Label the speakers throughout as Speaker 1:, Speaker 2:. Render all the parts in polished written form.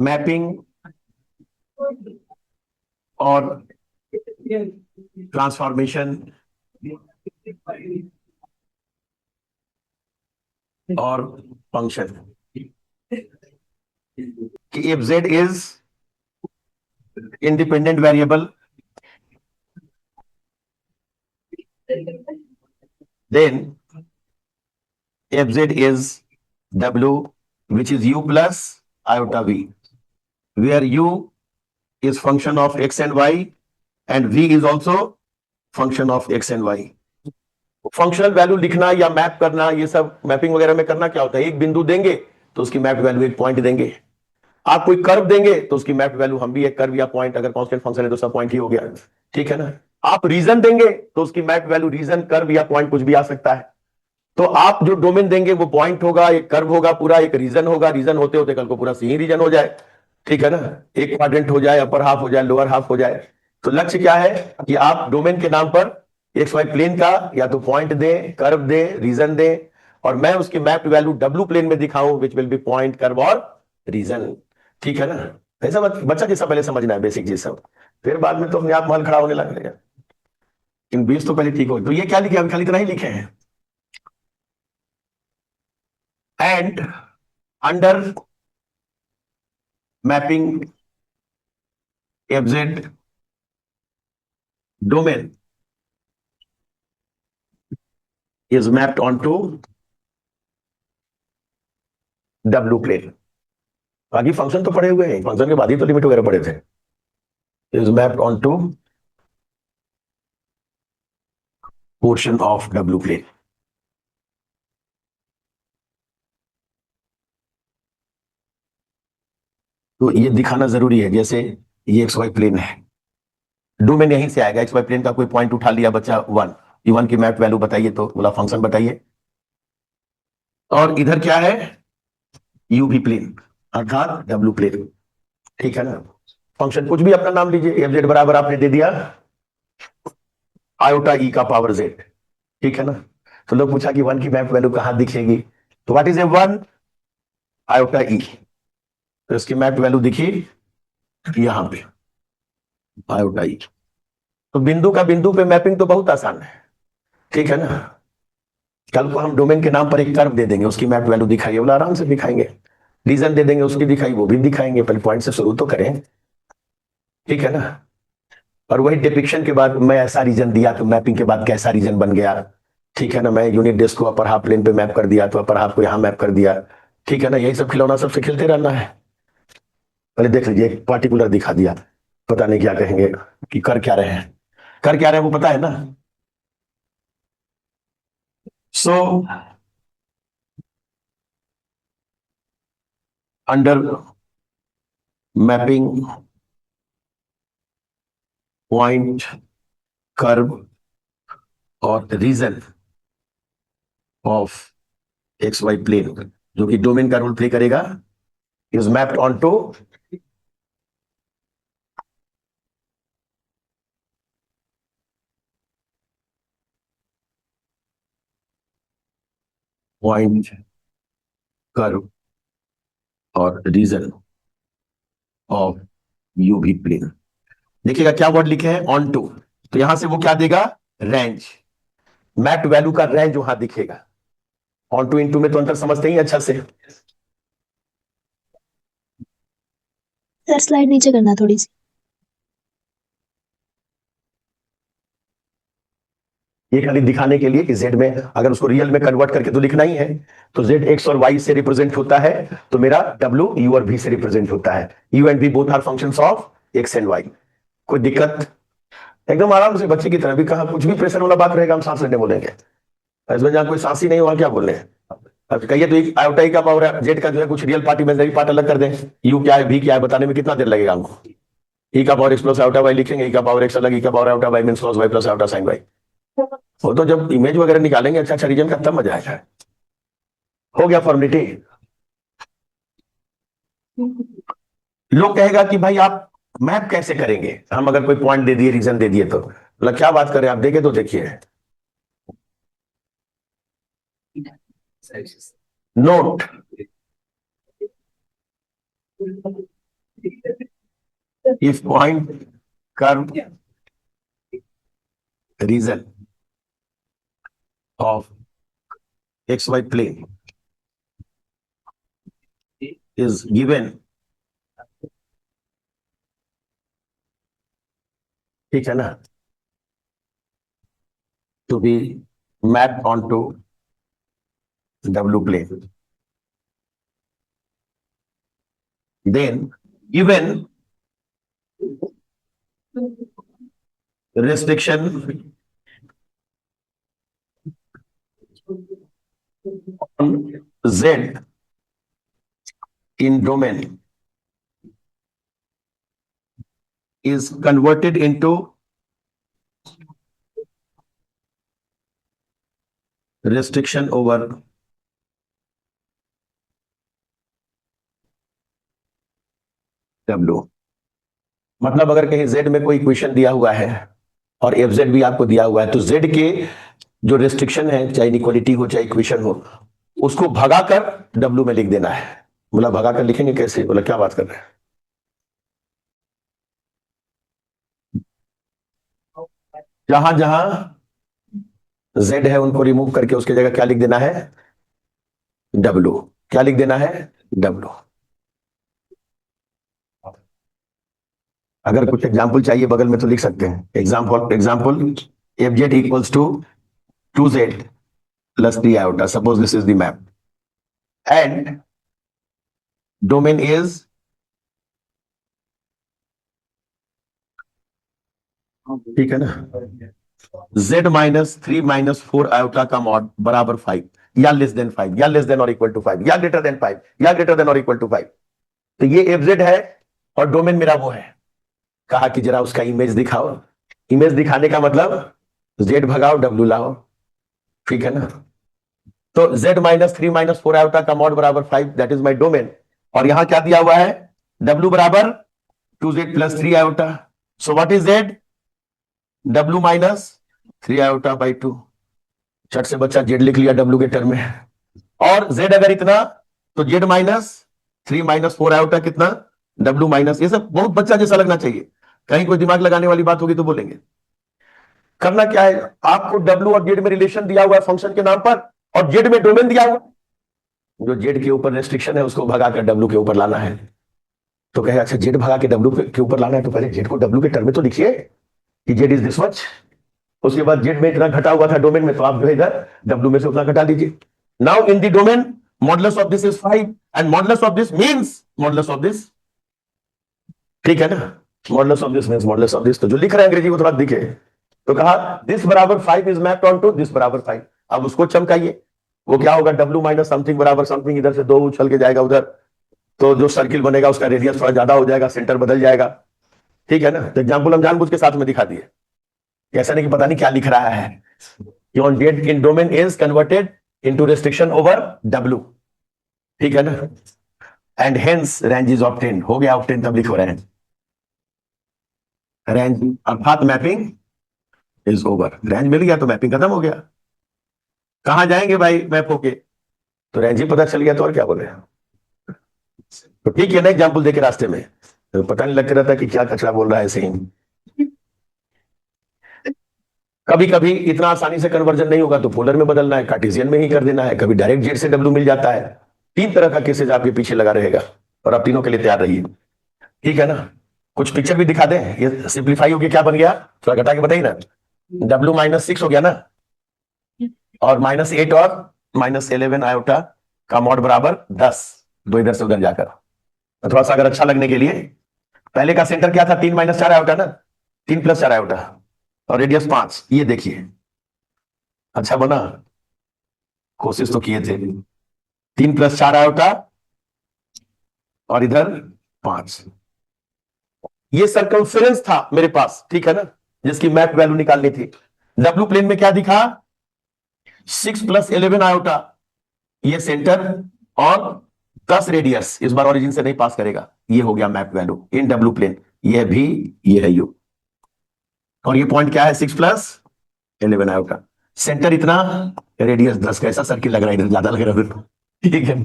Speaker 1: Mapping और transformation और function कि if z is independent variable, then if z is w, which is u plus iota v, where u is function of x and y and v is also function of x and y. Functional value लिखना या map करना, ये सब mapping वगैरह में करना क्या होता है, एक बिंदु देंगे तो उसकी मैप वैल्यू एक पॉइंट देंगे, आप कोई कर्व देंगे तो उसकी मैप वैल्यू हम भी एक कर्व या पॉइंट, अगर कांस्टेंट फंक्शन है तो सब पॉइंट ही हो गया, ठीक है ना। आप रीजन देंगे तो उसकी मैप वैल्यू रीजन, कर्व या पॉइंट कुछ भी आ सकता है। तो आप जो डोमेन देंगे वो पॉइंट होगा, एक कर्व होगा, पूरा एक रीजन होगा, रीजन होते होते कल को पूरा सी रीजन हो जाए, ठीक है ना, एक क्वाड्रेंट हो जाए, अपर हाफ हो जाए, लोअर हाफ हो जाए। तो लक्ष्य क्या है कि आप डोमेन के नाम पर एक्स वाई प्लेन का या तो पॉइंट दें, कर्व दें, रीजन दें, और मैं उसकी मैप्ड वैल्यू डब्ल्यू प्लेन में दिखाऊं, which will be point, curve और रीजन, ठीक है ना। ऐसा बच्चा जैसा पहले समझना है, बेसिक चीज सब, फिर बाद में तो अपने आप मान खड़ा होने लगेगा। इन बीस तो पहले ठीक हो। तो ये क्या लिखे, हम खाली इतना ही लिखे हैं, and under mapping F Z domain is mapped onto W plane. बाकी फंक्शन तो पढ़े हुए हैं, फंक्शन के बाद ही तो लिमिट वगैरह पढ़े थे। is mapped onto portion of W plane. तो ये दिखाना जरूरी है, जैसे ये एक्स वाई प्लेन है, डोमेन यहीं से आएगा, एक्स वाई प्लेन का कोई पॉइंट उठा लिया बच्चा 1, E1 की मैप वैल्यू बताइए, तो बोला फंक्शन बताइए। और इधर क्या है, यू भी प्लेन अर्थात डब्ल्यू प्लेन, ठीक है ना। फंक्शन कुछ भी अपना नाम लीजिए, एफ जेड बराबर आपने दे दिया आयोटा ई का पावर जेड, ठीक है ना। तो लोग पूछा कि 1 की मैप वैल्यू कहां दिखेगी, तो व्हाट इज ए 1 आयोटा ई, तो इसकी मैप वैल्यू दिखी यहां पे आयोटा ई। तो बिंदु का बिंदु पे मैपिंग तो बहुत आसान है, ठीक है ना। कल को हम डोमेन के नाम पर एक कर्व दे देंगे, उसकी मैप वैल्यू दिखाइए, बोला आराम से दिखाएंगे। रीजन दे देंगे, उसकी दिखाई, वो भी दिखाएंगे, पहले पॉइंट से शुरू तो करें, ठीक है ना। और वही डिपिक्शन के बाद मैं ऐसा रीजन दिया तो मैपिंग के बाद कैसा रीजन बन गया, ठीक है ना। मैं यूनिट डिस्क को अपर हाफ प्लेन पे मैप कर दिया तो अपर हाफ को यहां मैप कर दिया, ठीक है ना। यही सब खिलौना सबसे खेलते रहना है। पहले देख लीजिए, एक पार्टिकुलर दिखा दिया, पता नहीं क्या कहेंगे कि कर क्या रहे हैं, कर क्या रहे हैं वो पता है ना। So under mapping point, curve और region of x Y plane, जो कि डोमेन का रोल प्ले करेगा, is mapped on to point, curve और region of u v plane. देखिएगा क्या वर्ड लिखे हैं, ऑन टू, तो यहां से वो क्या देगा, रेंज, मैप्ड वैल्यू का रेंज वहां दिखेगा। ऑन टू इंटू में तो अंतर समझते ही अच्छा से।
Speaker 2: सर स्लाइड नीचे करना थोड़ी सी।
Speaker 1: ये खाली दिखाने के लिए कि जेड में अगर उसको रियल में कन्वर्ट करके तो लिखना ही है, तो जेड एक्स और वाई से रिप्रेजेंट होता है, तो मेरा डब्ल्यू यू और भी से रिप्रेजेंट होता है। U and V both are functions of X and Y. कोई दिक्कत, एकदम आराम से बच्चे की तरह, भी कहा कुछ भी प्रेशर वाला बात रहेगा हम सांस लेने बोलेंगे, इसमें जहां कोई सांस ही नहीं हुआ क्या बोल रहे हैं। अब कहिए तो आयोटा ई का पावर है, जेड का जो है कुछ रियल पार्ट इमेजिनरी पार्ट अलग कर दें, यू क्या है भी क्या है बताने में कितना देर लगेगा हमको। ई का power X plus iota Y लिखेंगे, ई का पावर एक्स अलग, ई का power iota Y means cos Y plus iota sine Y. वो तो जब इमेज वगैरह निकालेंगे अच्छा अच्छा रीजन का, तब मजा आएगा। हो गया फॉर्मेलिटी। लोग कहेगा कि भाई आप मैप कैसे करेंगे, हम अगर कोई पॉइंट दे दिए, रीजन दे दिए, तो मतलब क्या बात करें, आप देखे तो देखिए, note if point curve region of xy plane is given, ठीक है ना, to be mapped onto W plane, then given restriction on Z in domain is converted into restriction over W। मतलब अगर कहीं Z में कोई इक्वेशन दिया हुआ है और FZ भी आपको दिया हुआ है, तो Z के जो रेस्ट्रिक्शन है, चाहे इनइक्वालिटी हो चाहे इक्वेशन हो, उसको भगाकर W में लिख देना है। बोला भगाकर लिखेंगे कैसे? बोला क्या बात कर रहे हैं? जहां जहां Z है उनको रिमूव करके उसकी जगह क्या लिख देना है? W। क्या लिख देना है? W। अगर कुछ एग्जाम्पल चाहिए बगल में तो लिख सकते हैं। Example FZ equals to 2Z plus 3 iota. Suppose this is the map. And domain is ठीक है ना, Z माइनस 3 माइनस 4 आयोटा का मॉड बराबर 5 या लेस देन 5 या लेस देन और इक्वल टू 5 या ग्रेटर देन 5 या ग्रेटर देन और इक्वल टू 5। तो ये FZ है और डोमेन मेरा वो है। कहा कि जरा उसका इमेज दिखाओ। इमेज दिखाने का मतलब Z भगाओ W लाओ, ठीक है ना। तो Z माइनस 3 माइनस 4 आयोटा का मॉड बराबर 5, दैट इज माई डोमेन। और यहां क्या दिया हुआ है? W बराबर 2Z plus 3 iota. So what is Z? W minus 3 iota by 2। चट से बच्चा Z लिख लिया W के टर्म में। और Z अगर इतना तो Z माइनस 3 माइनस 4 आयोटा कितना? W minus. ये सब बहुत बच्चा जैसा लगना चाहिए, कहीं कोई दिमाग लगाने वाली बात होगी तो बोलेंगे। करना क्या है, आपको W और Z में रिलेशन दिया हुआ है फंक्शन के नाम पर, और Z में डोमेन दिया हुआ, जो Z के ऊपर रेस्ट्रिक्शन है उसको भगाकर W के ऊपर लाना है। तो कहे अच्छा Z भगा के W के ऊपर लाना है, तो पहले Z को W के टर्म में तो लिखिए कि Z इज दिस मच। उसके बाद Z में इतना घटा हुआ था डोमेन में, तो आप जो है इधर W में से उतना घटा दीजिए। Now in the domain modulus of this is 5 and modulus of this means modulus of this, ठीक है ना। Modulus of this means modulus of this. तो जो लिख रहे हैं अंग्रेजी वो थोड़ा दिखे। तो कहा दिस बराबर 5 is mapped on to this बराबर 5। अब उसको चमकाइए, वो क्या होगा? W माइनस समथिंग बराबर समथिंग, इधर से 2 उछल के जाएगा उधर, तो जो सर्किल बनेगा उसका रेडियस थोड़ा ज्यादा हो जाएगा, सेंटर बदल जाएगा, ठीक है ना। तो एग्जाम्पल हम जानबूझ के साथ में दिखा दिए, ऐसा नहीं कि पता नहीं क्या लिख रहा है। Z in domain is converted into restriction over W, ठीक है ना। And hence range is obtained. हो गया ऑब्टेन, तब लिखो रेंज। रेंज अर्थात मैपिंग इज ओवर। रेंज मिल गया तो मैपिंग खत्म हो गया। कहां जाएंगे भाई मैप होके? तो रेंज ही पता चल गया तो और क्या बोले। तो ठीक है ना, एग्जाम्पल देके रास्ते में तो पता नहीं लगता रहता कि क्या कचरा बोल रहा है सही। कभी कभी इतना आसानी से कन्वर्जन नहीं होगा तो पोलर में बदलना है, कार्टेशियन में ही कर देना है। कभी डायरेक्ट Z से W मिल जाता है। 3 तरह का केसेज आपके पीछे लगा रहेगा और आप तीनों के लिए तैयार रहिए, ठीक है ना। कुछ पिक्चर भी दिखा दें, ये सिंप्लीफाई होके क्या बन गया, थोड़ा घटा के बताइए ना। W माइनस 6 हो गया ना, और माइनस 8 और माइनस 11 आयोटा का मॉड बराबर 10, दो इधर से उधर जाकर। थोड़ा सा अगर अच्छा लगने के लिए, पहले का सेंटर क्या था? 3 माइनस 4 आयोटा ना, 3 प्लस 4 आयोटा, और रेडियस 5। ये देखिए अच्छा बना, कोशिश तो किए थे। 3 प्लस 4 आयोटा और इधर 5। ये सर्कमफेरेंस था मेरे पास, ठीक है ना, जिसकी मैप वैल्यू निकालनी थी। W प्लेन में क्या दिखा? 6 प्लस 11 आयोटा, ये सेंटर, और 10 रेडियस, इस बार ओरिजिन से नहीं पास करेगा। ये हो गया map value in W plane. ये भी, ये है U, और ये पॉइंट क्या है? 6 प्लस 11 आयोटा, सेंटर इतना, रेडियस 10। कैसा सर्किल लग रहा है? इधर ज्यादा लग रहा है, ठीक है।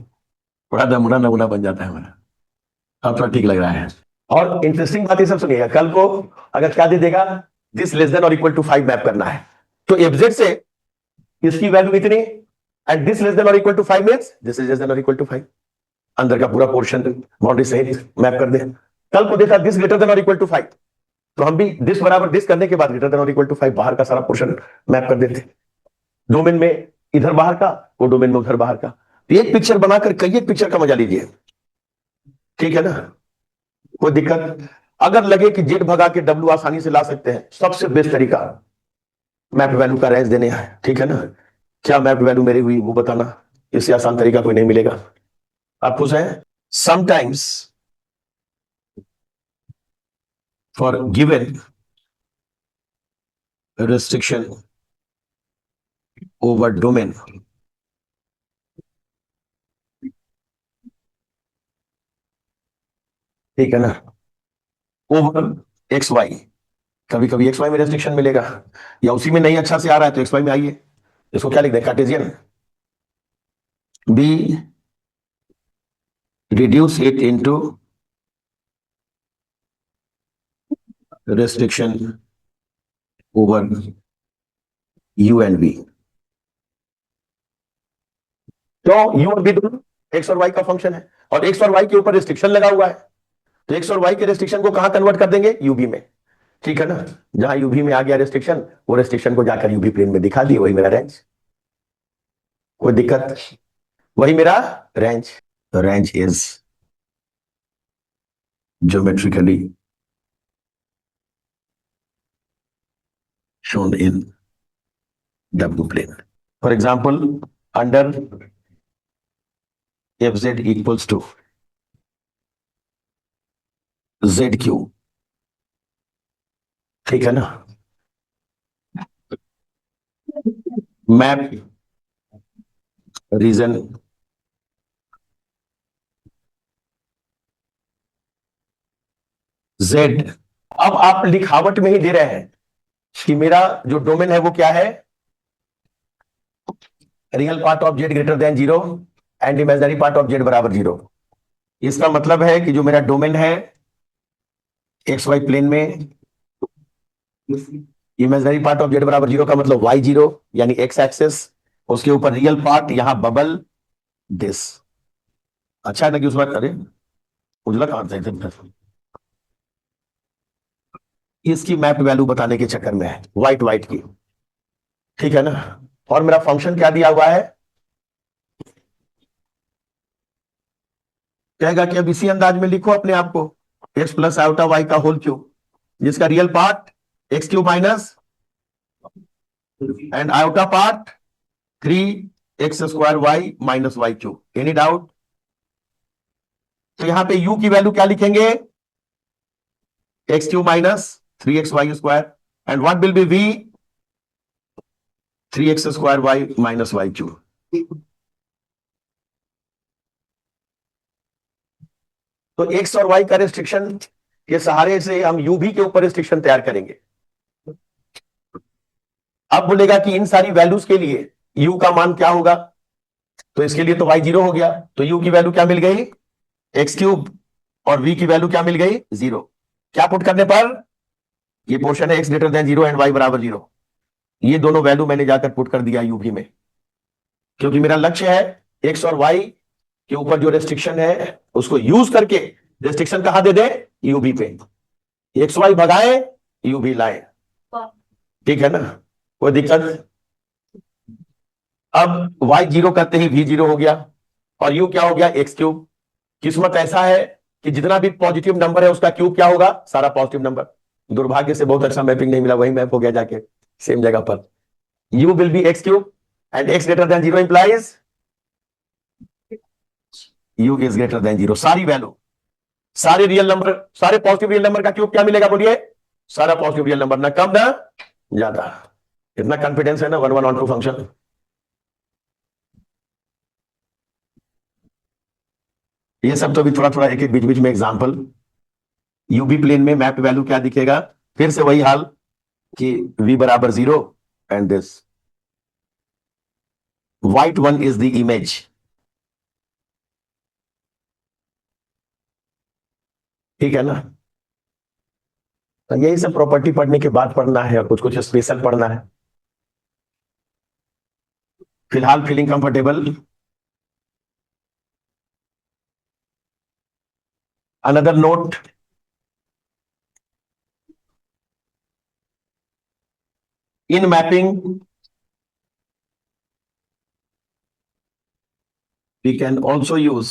Speaker 1: बड़ा नमूना नमूना बन जाता है हमारा। अब थोड़ा ठीक लग रहा है। और इंटरेस्टिंग बात ये सब सुनिएगा, कल को अगर क्या दे देगा, दिस लेस देन और इक्वल टू 5 मैप करना है, तो एफजेड से इसकी वैल्यू इतनी, एंड दिस लेस देन और equal to 5 means this is less than और इक्वल टू 5, अंदर का पूरा पोर्शन बाउंड्री सहित मैप कर दे। कल को देखा दिस ग्रेटर देन और इक्वल टू 5, तो हम भी दिस बराबर दिस करने के बाद ग्रेटर देन और इक्वल टू 5 बाहर का सारा पोर्शन मैप कर देते, डोमेन में इधर बाहर का, वो डोमेन में उधर बाहर का। तो एक पिक्चर बनाकर कई एक पिक्चर का मजा लीजिए, ठीक है ना, कोई दिक्कत। अगर लगे कि जेड भगा के डब्ल्यू आसानी से ला सकते हैं, सबसे बेस्ट तरीका मैप वैल्यू का रेंज देने है, ठीक है ना, क्या मैप वैल्यू मेरी हुई वो बताना, इससे आसान तरीका कोई नहीं मिलेगा। आप खुश हैं? Sometimes for given restriction over domain, ठीक है ना, ओवर एक्स वाई, कभी कभी एक्स वाई में रेस्ट्रिक्शन मिलेगा, या उसी में नहीं अच्छा से आ रहा है तो एक्स वाई में आइए, इसको क्या लिख दें, Cartesian, be reduce it into restriction over u and v। तो u और v दोनों एक्स और वाई का फंक्शन है, और एक्स और वाई के ऊपर रिस्ट्रिक्शन लगा हुआ है, तो एक्स और वाई के रिस्ट्रिक्शन को कहां कन्वर्ट कर देंगे, यूवी में, ठीक है ना, जहां यूवी में आ गया रेस्ट्रिक्शन, वो रेस्ट्रिक्शन को जाकर यूवी प्लेन में दिखा दिए, वही मेरा रेंज, कोई दिक्कत, वही मेरा range. Range is geometrically shown in W plane. For example, under fz equals to zq, ठीक है ना, मैप रीजन z, अब आप लिखावट में ही दे रहे हैं कि मेरा जो डोमेन है वो क्या है, real part of z greater than 0 and imaginary part of z बराबर 0। इसका मतलब है कि जो मेरा डोमेन है एक्स वाई प्लेन में, इमेजिनरी पार्ट ऑफ z बराबर 0 का मतलब y0 यानी x एक्सेस, उसके ऊपर रियल पार्ट यहां बबल दिस, अच्छा है ना कि उस बार, अरे उजला कहां था इधर, इसकी मैप वैल्यू बताने के चक्कर में है, व्हाइट व्हाइट की, ठीक है ना, और मेरा फंक्शन क्या दिया हुआ है, कहेगा कि अब इसी अंदाज में लिखो अपने आप को, एक्स प्लस आयोटा वाई का होल क्यूब, जिसका real part X cube minus and iota part 3x² Y minus Y cube, any doubt? तो यहां पे u की वैल्यू क्या लिखेंगे, X cube minus 3x² and what will be v, 3x² Y minus Y cube. तो X और Y का restriction के सहारे से हम यू भी के ऊपर रेस्ट्रिक्शन तैयार करेंगे। अब बोलेगा कि इन सारी वैल्यूज के लिए यू का मान क्या होगा, तो इसके लिए तो वाई 0 हो गया, तो यू की वैल्यू क्या मिल गई, एक्स क्यूब, और v की वैल्यू क्या मिल गई, 0। क्या पुट करने पर, ये पोर्शन है x greater than 0 and y बराबर 0, ये दोनों वैल्यू मैंने जाकर पुट कर दिया यूवी में, क्योंकि मेरा लक्ष्य है x और y के ऊपर जो रेस्ट्रिक्शन है उसको यूज करके रेस्ट्रिक्शन कहां दे दे, यूवी पे, एक्स वाई भगाए यूवी लाए, ठीक है ना, कोई दिक्कत। अब y 0 करते ही v 0 हो गया, और u क्या हो गया, एक्स क्यूब। किस्मत ऐसा है कि जितना भी पॉजिटिव नंबर है उसका क्यूब क्या होगा, सारा पॉजिटिव नंबर। दुर्भाग्य से बहुत अच्छा मैपिंग नहीं मिला, वही मैप हो गया जाके सेम जगह पर, u will be x cube and x greater than 0 implies u is greater than 0, सारी वैल्यू, सारे रियल नंबर, सारे पॉजिटिव रियल नंबर का क्यूब क्या मिलेगा, बोलिए, सारा पॉजिटिव रियल नंबर, ना कम ना ज्यादा। इतना कॉन्फिडेंस है ना 1 1 ऑन 2 फंक्शन। ये सब तो भी थोड़ा थोड़ा एक एक बीच बीच में एग्जांपल। यूबी प्लेन में मैप वैल्यू क्या दिखेगा, फिर से वही हाल कि v बराबर 0 and this white one is the image, ठीक है ना। तो यही सब प्रॉपर्टी पढ़ने के बाद पढ़ना है और कुछ कुछ स्पेशल पढ़ना है। फिलहाल feeling comfortable. Another note, in mapping we can also use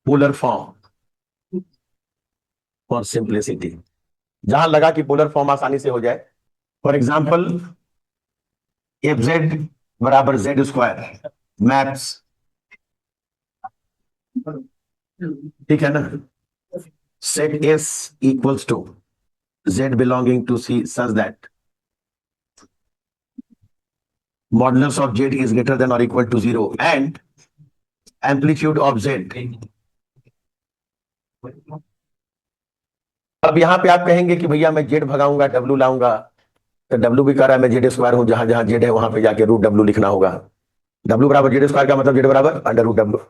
Speaker 1: polar form for simplicity। जहां लगा कि पोलर फॉर्म आसानी से हो जाए, फॉर एग्जाम्पल एफ जेड बराबर जेड स्क्वायर मैप्स, ठीक है ना, set S equals to z belonging to C such that modulus of z is greater than or equal to 0 and amplitude of z। अब यहां पे आप कहेंगे कि भैया मैं z भगाऊंगा w लाऊंगा, तो w भी कह रहा है मैं जेड स्क्वायर हूं, जहां जहां z है वहां पे जाके रूट w लिखना होगा। w बराबर जेड स्क्वायर का मतलब z बराबर अंडर रूट w।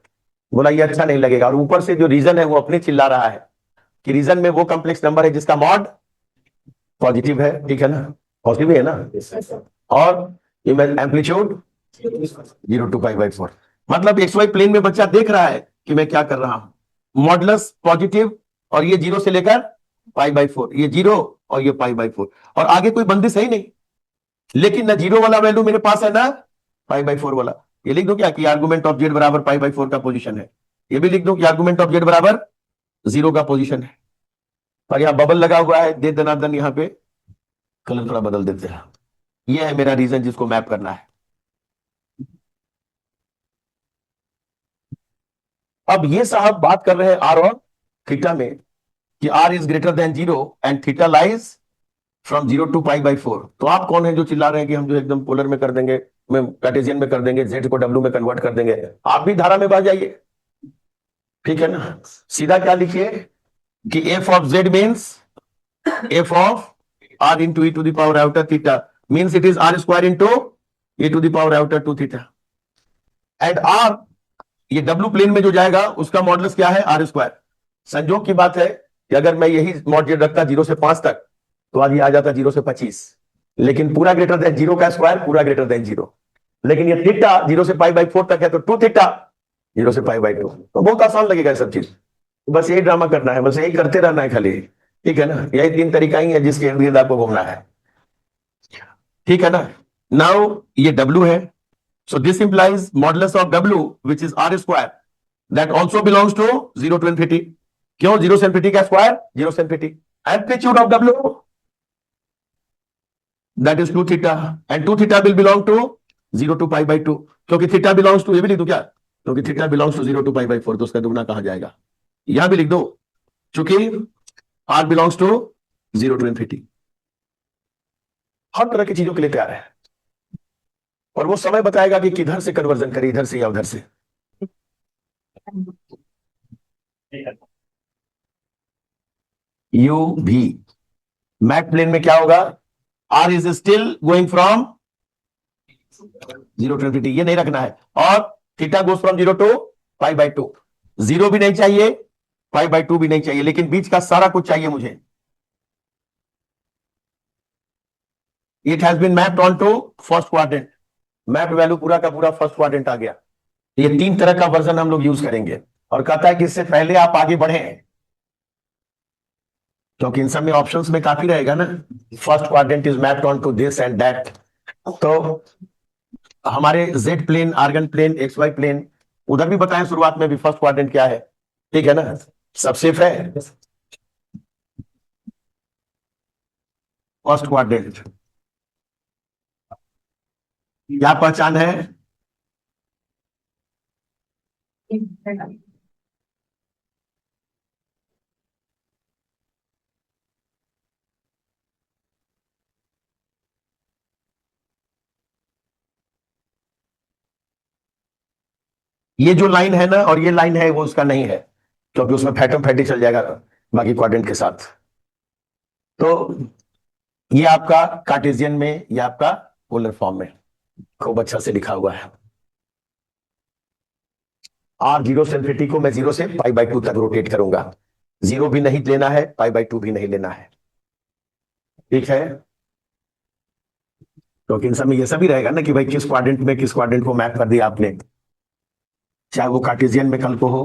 Speaker 1: बोला ये अच्छा नहीं लगेगा, और ऊपर से जो रीजन है वो अपने चिल्ला रहा है कि रीजन में वो कॉम्प्लेक्स नंबर है जिसका मॉड पॉजिटिव है, ठीक है ना, पॉजिटिव है ना, और एम्पलीट्यूड 0 to π/4। मतलब एक्स वाई प्लेन में बच्चा देख रहा है कि मैं क्या कर रहा हूं, मॉडुलस पॉजिटिव और ये 0 से लेकर π/4, ये 0 और ये π/4, और आगे कोई बंदिश है ही नहीं, लेकिन ना 0 वाला वैल्यू मेरे पास है ना π/4 वाला। ये लिख दो क्या कि आर्गुमेंट ऑफ जेड बराबर π/4 का पोजीशन है, ये भी लिख दो कि आर्गुमेंट ऑफ जेड बराबर 0 का पोजीशन है। और यहाँ बबल लगा हुआ है, दे दनादन यहाँ पे कलर थोड़ा बदल देते हैं। ये है मेरा रीजन जिसको मैप करना है। अब ये साहब बात कर रहे हैं आर और थीटा में कि R is greater than 0 and theta lies from 0 to π/4। तो आप कौन है जो चिल्ला रहे हैं कि हम जो एकदम पोलर में कर देंगे, में कार्टेशियन में कर देंगे, जेड को डब्ल्यू में कन्वर्ट कर देंगे। आप भी धारा में बह जाइए, ठीक है ना। सीधा क्या लिखिए कि F of Z means F of R into E to the power outer theta means it is R square into E to the power outer 2 theta. And R ये डब्ल्यू प्लेन में जो जाएगा उसका मॉडुलस क्या है, are square. संजोग की बात है कि अगर मैं यही मॉड्यूल रखता 0 से 5 तक तो आज ये आ जाता 0 से 25, लेकिन पूरा ग्रेटर देन 0 का स्क्वायर पूरा ग्रेटर देन 0, लेकिन ये थीटा 0 से π/4 तक है तो 2 थीटा 0 से π/2। तो बहुत आसान लगेगा ये सब चीज, बस यही ड्रामा करना है, बस यही करते रहना है खाली, ठीक है ना। यही 3 तरीका ही है जिसके इर्द गिर्द आपको घूमना है, ठीक है ना। नाउ ये W है, so this implies modulus of W which is R square that also belongs to 0 to infinity। क्यों 0 से infinity का स्क्वायर 0 से infinity। amplitude of W that is 2 theta and 2 theta will belong to 0 to π/2, क्योंकि theta belongs to, ये भी लिख दो क्या, क्योंकि थीटा बिलोंग्स टू 0 to π/4 तो उसका दुगना कहां जाएगा, यहां भी लिख दो चूंकि R belongs to 0 to infinity। हर तरह की चीजों के लिए तैयार है, और वो समय बताएगा कि किधर से कन्वर्जन करे, इधर से या उधर से। यू भी मैथ प्लेन में क्या होगा, R is still going from 0 to infinity, ये नहीं रखना है, और थीटा गोज फ्रॉम 0 to π/2। 0 भी नहीं चाहिए, π/2 भी नहीं चाहिए, लेकिन बीच का सारा कुछ चाहिए मुझे। It has been mapped on to first quadrant, map value पूरा का पूरा फर्स्ट क्वाड्रेंट आ गया। ये 3 तरह का वर्जन हम लोग यूज करेंगे, और कहता है कि इससे पहले आप आगे बढ़े, क्योंकि इन सब में ऑप्शंस में काफी रहेगा ना, first quadrant is mapped on to this and that. तो हमारे Z plane, Argand plane, X Y plane, उधर भी बताएं शुरुआत में भी फर्स्ट क्वाड्रेंट क्या है, ठीक है ना, सब सेफ है। फर्स्ट क्वाड्रेंट क्या पहचान है, ये जो लाइन है ना और ये लाइन है वो उसका नहीं है, क्योंकि उसमें फैटम फैटी चल जाएगा बाकी क्वाड्रेंट के साथ। तो ये आपका कार्टेशियन में, ये आपका पोलर फॉर्म में खूब अच्छा से लिखा हुआ है। आर जीरो से इन्फिनिटी को मैं 0 से π/2 तक रोटेट करूंगा। 0 भी नहीं लेना है, π/2 भी नहीं लेना है, ठीक है। क्योंकि इन सब में ये सब ही रहेगा ना कि भाई किस क्वाड्रेंट में किस क्वाड्रेंट को मैप कर दिया आपने, चाहे वो कार्टेशियन में कल को हो,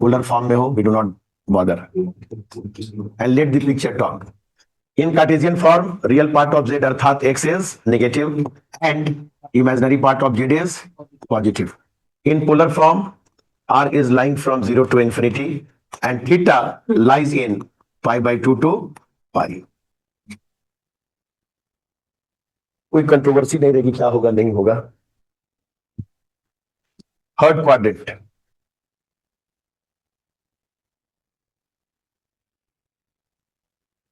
Speaker 1: पोलर फॉर्म में हो, we do not bother and let the picture talk. In Cartesian form real part of z अर्थात x is negative and imaginary part of z is positive. In polar form r is lying from 0 to infinity and theta lies in π/2 to π। कोई controversy नहीं रहेगी, क्या होगा नहीं होगा। Third quadrant,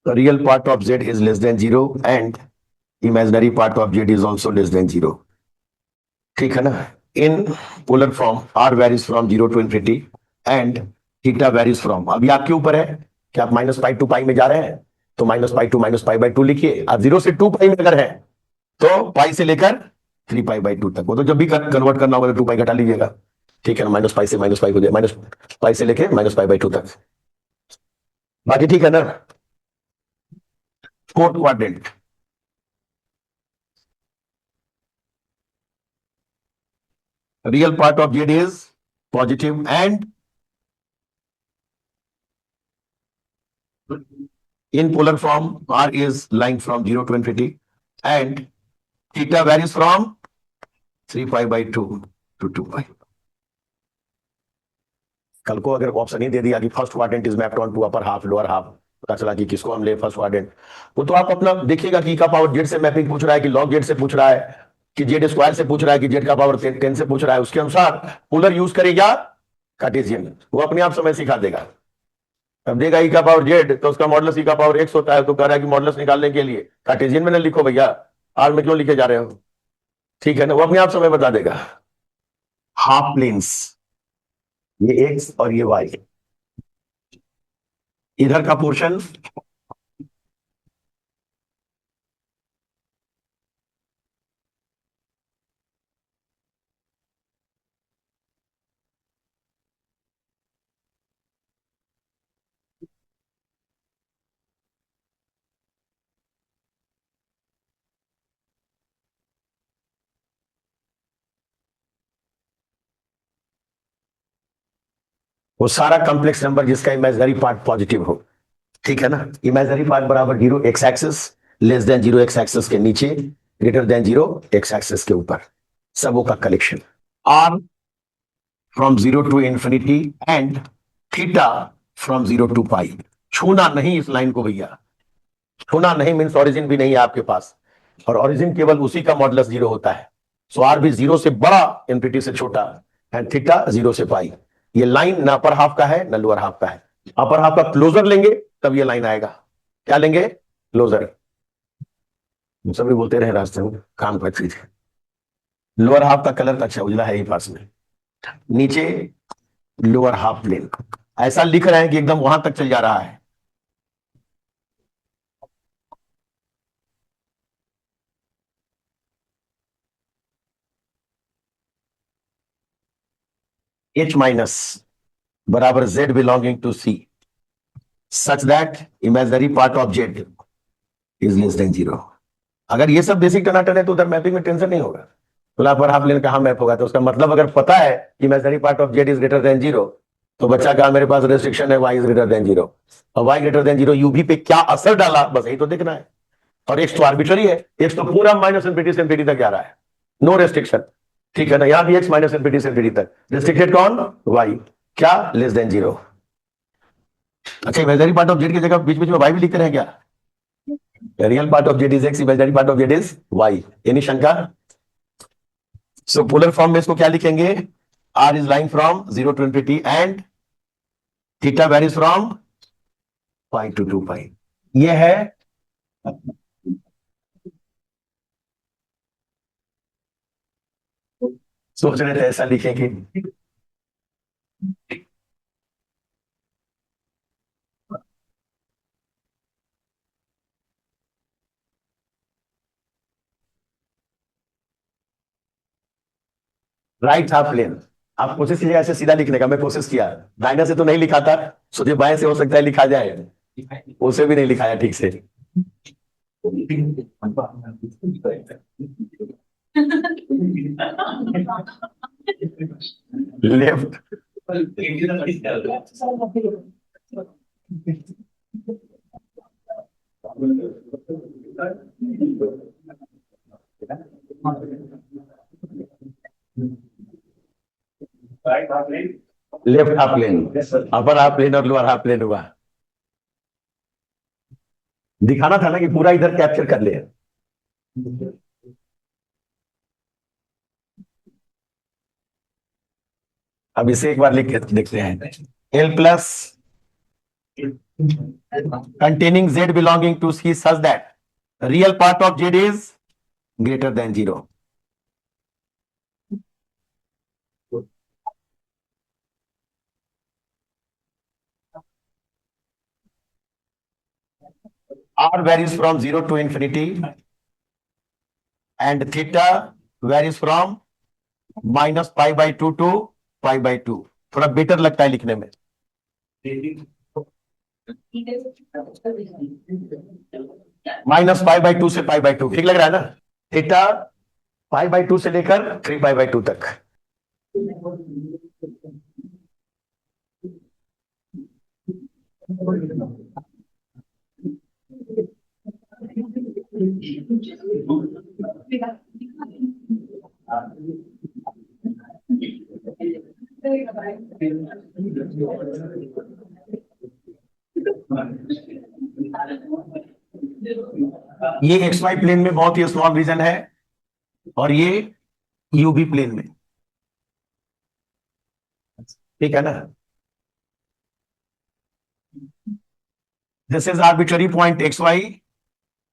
Speaker 1: the real part of z is less than 0 and imaginary part of z is also less than 0, ठीक है ना। इन polar form r varies from 0 to infinity and theta varies from, अभी आपके ऊपर है कि आप -π to π में जा रहे हैं, तो -π to -π/2 लिखिए। आप 0 से 2π में अगर है तो π से लेकर 3π/2 तक, वो तो जब भी कन्वर्ट करना होगा तो 2π घटा लीजिएगा, ठीक है ना। -π से -π हो जाए, -π से लेके -π/2 तक, बाकी ठीक है ना। Fourth quadrant, real part of z is positive and in polar form r is lying from 0 to infinity and theta varies from 3π/2 to 2π। कल को अगर ऑप्शन ही दे दिया कि first quadrant is mapped on to upper half lower half, पता चला कि किसको हम ले फर्स्ट क्वाड्रेंट, वो तो आप अपना देखिएगा कि का पावर जेड से मैपिंग पूछ रहा है कि लॉग जेड से पूछ रहा है कि जेड स्क्वायर से पूछ रहा है कि जेड का पावर 10 से पूछ रहा है, उसके अनुसार पोलर यूज करेगा कार्टेशियन, वो अपने आप समय सिखा देगा। अब देगा ई का पावर जेड तो उसका मॉडुलस ई का पावर एक्स होता है, तो कह रहा है कि मॉडुलस निकालने के लिए कार्टेशियन में ना लिखो भैया, आर में क्यों लिखे जा रहे हो, ठीक है ना, वो अपने आप समय बता देगा। हाफ प्लेन्स, ये एक्स और ये वाई, इधर का पोर्शन वो सारा कॉम्प्लेक्स नंबर जिसका इमेजिनरी पार्ट पॉजिटिव हो, ठीक है ना। इमेजिनरी पार्ट बराबर 0 x axis, less than 0 x axis के नीचे, ग्रेटर देन 0 एक्स एक्सिस के ऊपर, सबों का collection. R from 0 to infinity and theta from 0 to pi. छूना नहीं इस लाइन को भैया, छूना नहीं मीन्स ऑरिजिन भी नहीं है आपके पास, और ऑरिजिन केवल उसी का मॉडुलस 0 होता है। सो आर भी 0 से बड़ा, इंफिनिटी से छोटा, एंड थीटा 0 से पाई। ये लाइन ना अपर हाफ का है ना लोअर हाफ का है, अपर हाफ का क्लोजर लेंगे तब ये लाइन आएगा, क्या लेंगे, क्लोजर। सभी बोलते रहे रास्ते में, काम का चीज है। लोअर हाफ का कलर अच्छा उजला है ही पास में, नीचे लोअर हाफ प्लेन, ऐसा लिख रहे हैं कि एकदम वहां तक चल जा रहा है। H माइनस बराबर z belonging to C such that imaginary part of z is less than 0। अगर ये सब बेसिक टनाटन है तो उधर मैपिंग में टेंशन नहीं होगा, तो पर हाफ प्लेन कहां मैप होगा, तो उसका मतलब अगर पता है कि imaginary part of z is greater than 0, तो बच्चा कहा मेरे पास रेस्ट्रिक्शन है y इज ग्रेटर देन 0, और y ग्रेटर देन 0 यूवी पे क्या असर डाला, बस यही तो देखना है। और x तो आर्बिट्ररी है, x तो पूरा माइनस इनफिनिटी से इनफिनिटी तक जा रहा है, नो रेस्ट्रिक्शन, ठीक है ना। यहां भी x माइनस इनफिनिटी से इनफिनिटी तक, रेस्ट्रिक्टेड कौन, y, क्या लेस देन 0। अच्छा, इमेजिनरी पार्ट ऑफ z की जगह बीच बीच में y भी लिखते रहे क्या, real part of z is x, imaginary part of z is y, any शंका। सो पोलर फॉर्म में इसको क्या लिखेंगे, r is lying from 0 to infinity and theta varies from pi to 2π। ये है सोच रहे थे ऐसा लिखेंगे, राइट हाफ प्लेन आप कोशिश कीजिएगा ऐसे सीधा लिखने का, मैं कोशिश किया, दाहिने से तो नहीं लिखा था, सोचे बाएं से हो सकता है लिखा जाए, उसे भी नहीं लिखाया ठीक से। Left left half plane, upper half plane और लोअर हाफ प्लेन हुआ। दिखाना था ना कि पूरा इधर कैप्चर कर ले। अब इसे एक बार लिख के देखते हैं। L plus containing z belonging to C such that real part of z is greater than 0. R varies from 0 to infinity and theta varies from minus pi by 2 to pi by 2. थोड़ा better लगता है लिखने में। Minus pi by 2 से pi by 2 ठीक लग रहा है ना। थीटा पाई बाई 2 से लेकर 3 पाई बाई 2 तक। ये एक्स वाई प्लेन में बहुत ही स्मॉल रीजन है और ये यूवी प्लेन में, ठीक है ना। This is arbitrary point x y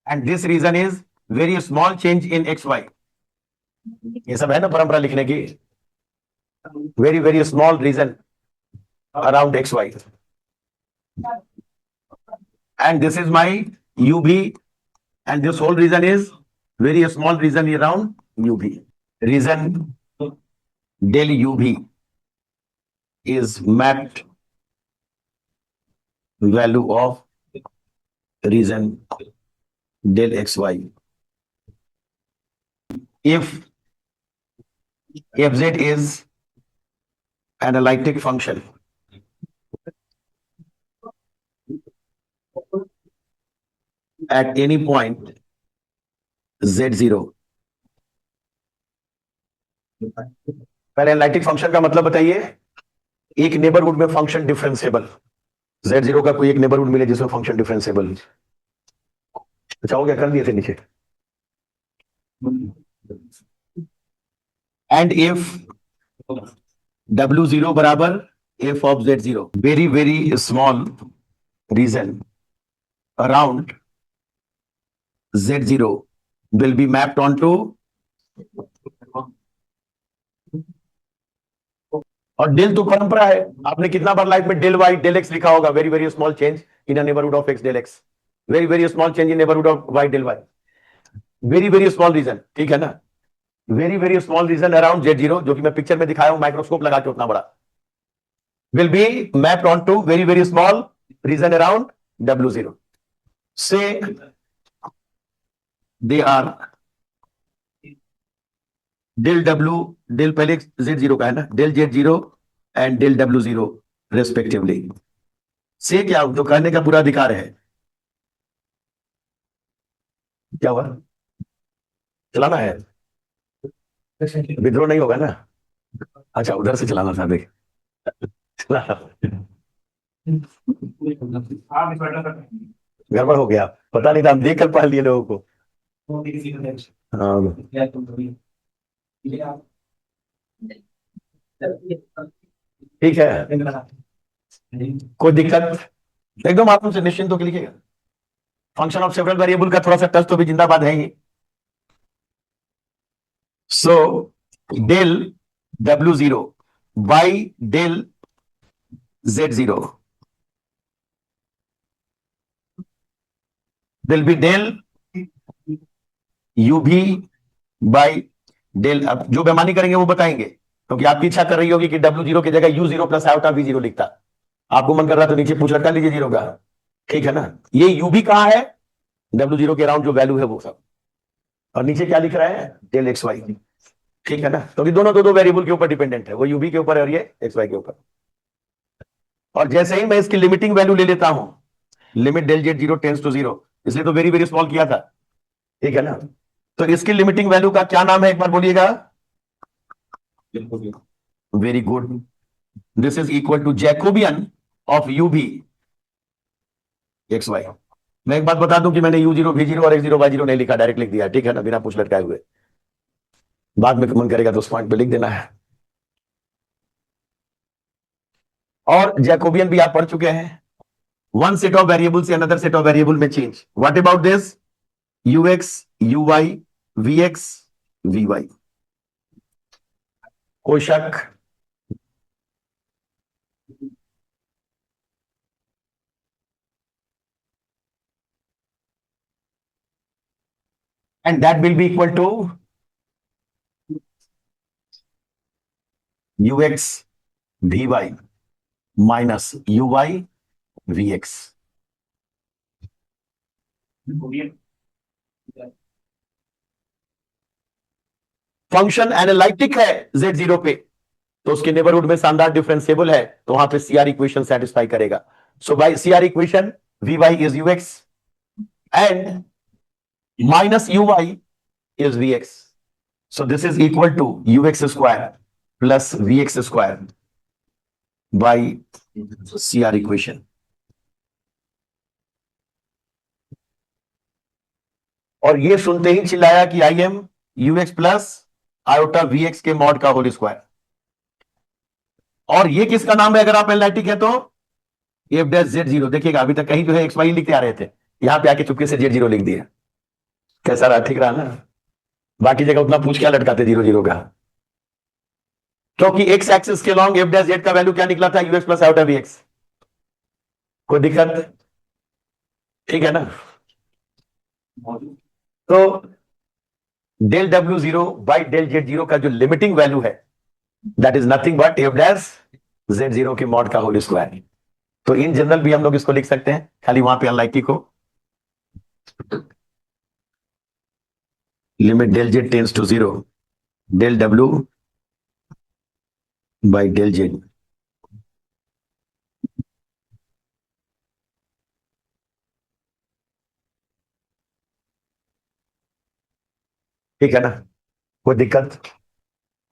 Speaker 1: and this region is very small change in x y. ये सब है ना परंपरा लिखने की, very very small region around xy and this is my ub and this whole region is very small region around ub. Region del ub is mapped value of region del xy if fz is analytic function at any point z0। पहले analytic function का मतलब बताइए। एक neighbourhood में function differentiable, z0 का कोई एक neighbourhood मिले जिसमें फंक्शन डिफरेंशिएबल। अच्छा हो गया, कर दिए थे नीचे। एंड इफ w0 बराबर f of z0, very very small region around z0 will be mapped onto, और डेल तो परंपरा है, आपने कितना बार लाइफ में डेल वाई डेल एक्स लिखा होगा। Very very small change in a neighbourhood of x del x, very very small change in neighbourhood of y del y, very very small region, ठीक है ना। Very very small region around z0 जो कि मैं picture में दिखाया हूं microscope लगा के उतना बड़ा, will be mapped onto very very small region around w0. Say they are del w, del पहले z0 का है ना, del z0 and del w0 respectively. से क्या तो कहने का पूरा अधिकार है। क्या हुआ, चलाना है, विद्रोह नहीं होगा ना। अच्छा उधर से चलाना था, देख गड़बड़ हो गया, पता नहीं था, हम देख कर पढ़ लिए लोगों को। हाँ ठीक है, कोई दिक्कत एकदम आप से निश्चिंत होकर लिखिएगा। फंक्शन ऑफ सेवरल वेरिएबल का थोड़ा सा टच तो भी जिंदाबाद है ही। So del w0 by del z0 will be del ub by del, अब जो बेमानी करेंगे वो बताएंगे, क्योंकि आपकी इच्छा कर रही होगी कि W0 की जगह U0 प्लस आयोटा V0 लिखता। आपको मन कर रहा है तो नीचे पूछ लटका लीजिए जीरो का। ठीक है ना, ये U भी कहाँ है, W0 के अराउंड जो वैल्यू है वो सब, और नीचे क्या लिख रहा है, डेल एक्स वाई। ठीक है ना, क्योंकि दोनों दो वेरिएबल के ऊपर डिपेंडेंट है, वो यूबी के ऊपर है और ये एक्स वाई के ऊपर। और जैसे ही मैं इसकी लिमिटिंग वैल्यू ले लेता हूं, limit del z zero tends to zero, इसलिए तो वेरी वेरी स्मॉल किया था। ठीक है ना, तो इसकी लिमिटिंग वैल्यू का क्या नाम है एक बार बोलिएगा। Very good, this is equal to Jacobian of u v x y. मैं एक बात बता दूं कि मैंने U0 V0 और X0 Y0 नहीं लिखा, डायरेक्ट लिख दिया। ठीक है ना, बिना पूछ लटकाए हुए। बाद में मन करेगा तो उस पॉइंट पे लिख देना है। और जैकोबियन भी आप पढ़ चुके हैं, वन सेट ऑफ वेरिएबल से अनदर सेट ऑफ वेरिएबल में change. What about this, ux uy vx vy। कोई शक? And that will be equal to ux vy minus uy vx। Function analytic है z0 पे, तो उसके नेबरहुड में शानदार डिफरेंशिएबल है, तो वहां पे सीआर इक्वेशन सेटिस्फाई करेगा। So by CR equation vy is ux and minus uy is vx. So this is equal to ux square plus vx square by CR equation. और ये सुनते ही चिल्लाया कि I am UX plus iota VX के mod का whole square. और ये किसका नाम है अगर आप एनालिटिक है तो, एफ डैश जेड जीरो। देखिएगा अभी तक कहीं जो है एक्स वाई लिखते आ रहे थे, यहां पे आके चुपके से जेड जीरो लिख दिया। कैसा रहा, ठीक रहा ना? बाकी जगह उतना पूछ क्या लटकाते जीरो जीरो का, क्योंकि एक्स एक्सिस के लॉन्ग एफ डैश जेड का वैल्यू क्या निकला था, यूएक्स प्लस आयोटा वीएक्स। कोई दिक्कत? ठीक है ना। तो del W0 by del Z0 का जो लिमिटिंग वैल्यू है, that is nothing but F dash Z0 के मॉड का होल स्क्वायर। तो इन जनरल भी हम लोग इसको लिख सकते हैं, खाली वहां पे अनलाइकी को limit del z tends to zero, del W by del z. ठीक है ना, कोई दिक्कत?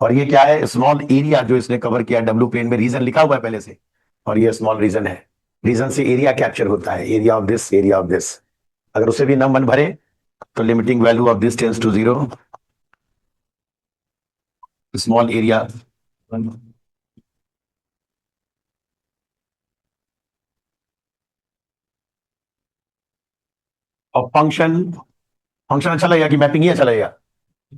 Speaker 1: और ये क्या है, स्मॉल एरिया जो इसने कवर किया डब्ल्यू प्लेन में, रीजन लिखा हुआ है पहले से, और ये स्मॉल रीजन है। रीजन से एरिया कैप्चर होता है, area of this, area of this. अगर उसे भी न मन भरे तो limiting value of this tends to zero, small area और फंक्शन। फंक्शन अच्छा लगेगा कि मैपिंग ही अच्छा लगेगा?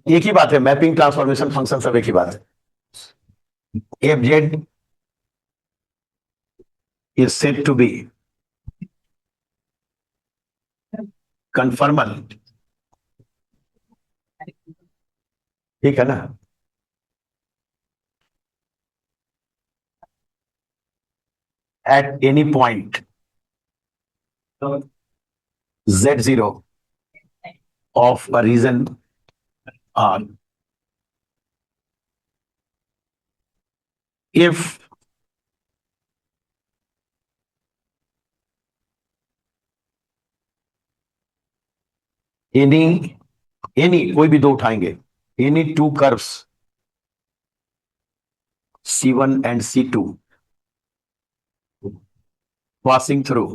Speaker 1: एक ही बात है, मैपिंग ट्रांसफॉर्मेशन फंक्शन सब एक ही बात है। F z is said to be conformal. ठीक है ना, at any point Z0 of a region R if any कोई भी दो उठाएंगे, any two curves C1 and C2 passing through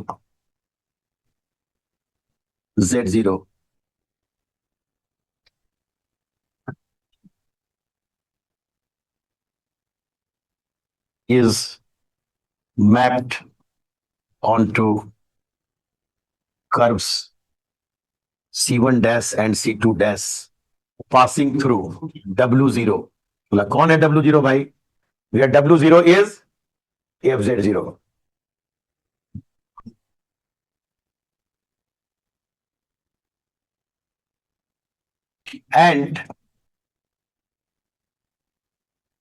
Speaker 1: Z0 is mapped onto curves C1 dash and C2 dash passing through W0। बोला कौन है W0 भाई? Where W0 is FZ0।